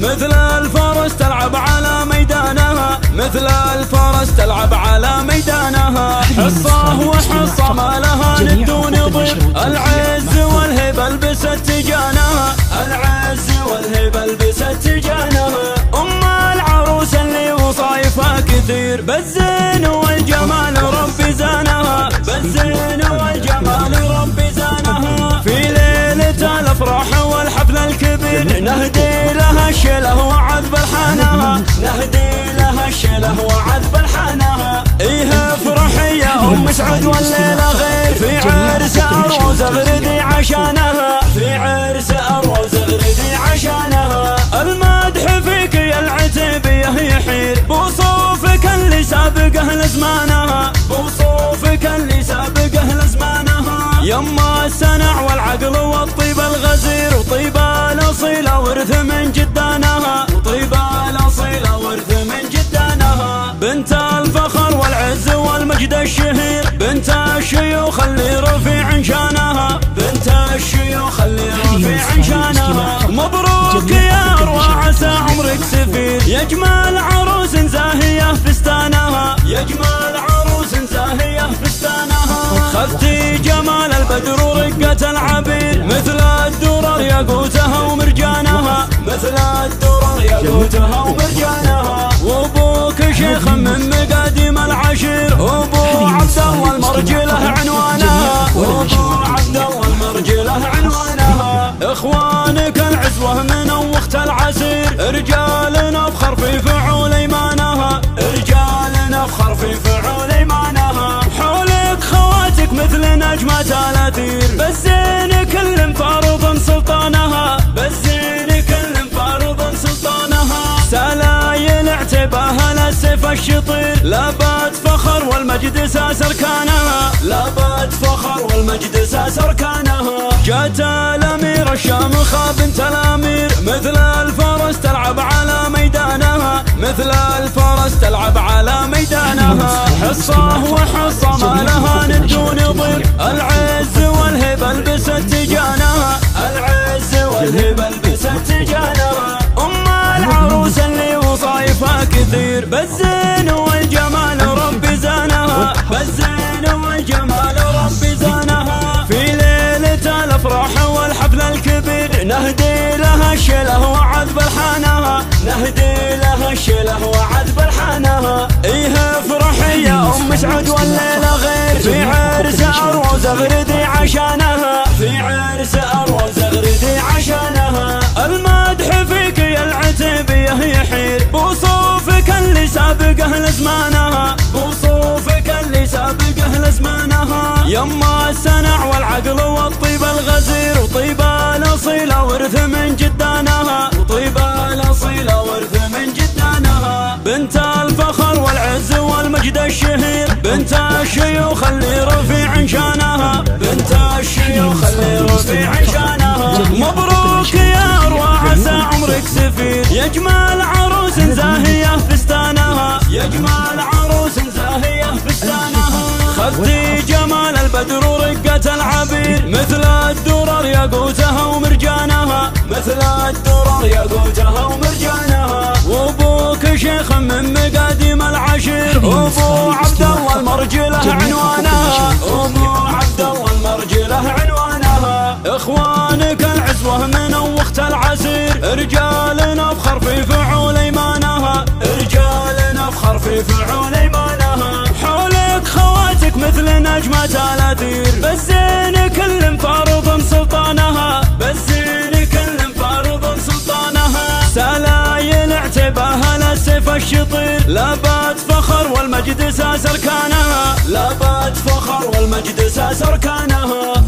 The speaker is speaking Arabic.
مثل الفرس تلعب على ميدانها، مثل الفرس تلعب على ميدانها. حصة وحصة ما لها ند ونظير، العز والهبة لبست تجانها، العز والهبة لبست تجانها. أم العروس اللي وصايفها كثير، بالزين والجمال ربي زانها، بالزين والجمال ربي زانها. في ليلة الأفراح والحفل الكبير، نهدي لها الشله وعذب الحانها، نهدي لها الشله وعذب الحانها. إيه افرحي يا أم سعد والليلة غير، في عرس أروز اغردي عشانها، في عرس أروز اغردي عشانها. المدح فيك يا العتيبية يحير، بوصوفك اللي سابقه لزمانها، بوصوفك اللي سابقه لزمانها. يما السنع والعقل والطيب الغزير، وطيب الأصيلة ورث من جدانها، وطيب الأصيلة ورث من جدانها. بنت الفخر والعز والمجد الشهير، بنت الشيوخ اللي رفيع شانها، بنت الشيوخ اللي رفيع شانها. مبروك يا أروى عسى عمرك سفير، يجمل عروس زاهية فستانها، يجمل عروس زاهية فستانها. خذتي جمال البدر ورقة العبير، مثل الدرر ياقوتها ومرجانها، مثل الدرر ياقوتها ومرجانها. وابوك شيخ من مقاديم العشير، ابو عبد الله المرجله عنوانها، وابو عبد الله المرجله عنوانها. اخوانك العزوه من وقت العسير، رجال نفخر في فعول ايمانها، رجال نفخر في فعول ايمانها. حولك خواتك مثل نجمة الاثير، بالزين كل فارض سلطانها، بالزين كل فارض سلطانها. سلايل اعتباها للسيف الشطير، لابات فخر والمجد ساس اركانها، لابات فخر والمجد ساس اركانها. جات الامير الشامخه بنت الامير، مثل الفرس تلعب على ميدانها، مثل الفرس تلعب على ميدانها. حصة وحصة ما لها ند ونظير، العز والهبة لبست تجانها، العز والهبة لبست تجانها. أم العروس اللي وصايفها كثير، بالزين والجمال ربي زانها، بالزين والجمال ربي زانها. في ليلة الأفراح والحفل الكبير، نهدي لها الشله وعذب الحانها، نهدي لها الشله وعذب الحانها. إيه افرحي يا أم سعد والليلة غير، في عرس أروز اغردي عشانها، في عرس أروز اغردي عشانها. المدح فيك يا العتيبية يحير، بوصوفك اللي سابقه لزمانها، بوصوفك اللي سابقه لزمانها. يما السنع والعقل والطيب الغزير، وطيب الأصيلة ورث من جدانها، وطيب الأصيلة ورث من جدانها. بنت الفخر والعز والمجد الشهير، بنت الشيوخ اللي رفيع شانها، بنت الشيوخ اللي رفيع شانها. مبروك يا أروى عسى عمرك سفير، يجمل عروس زاهية فستانها، يجمل عروس زاهية فستانها. خذتي جمال البدر ورقة العبير، مثل الدرر ياقوتها ومرجانها، مثل الدرر ياقوتها ومرجانها. وابوك شيخ من مقاديم العشير، ابو عبد الله المرجله عنوانها، ابو عبد الله المرجله عنوانها. اخوانك العزوه من وقت العسير، رجال نفخر في فعول ايمانها، رجال نفخر في فعول ايمانها. حولك خواتك مثل نجمة الاثير، بالزين كل فارض سلطانها، بالزين كل فارض سلطانها. سلايل اعتباها للسيف الشطير، لابات فخر والمجد ساس اركانها، لابات فخر والمجد ساس اركانها.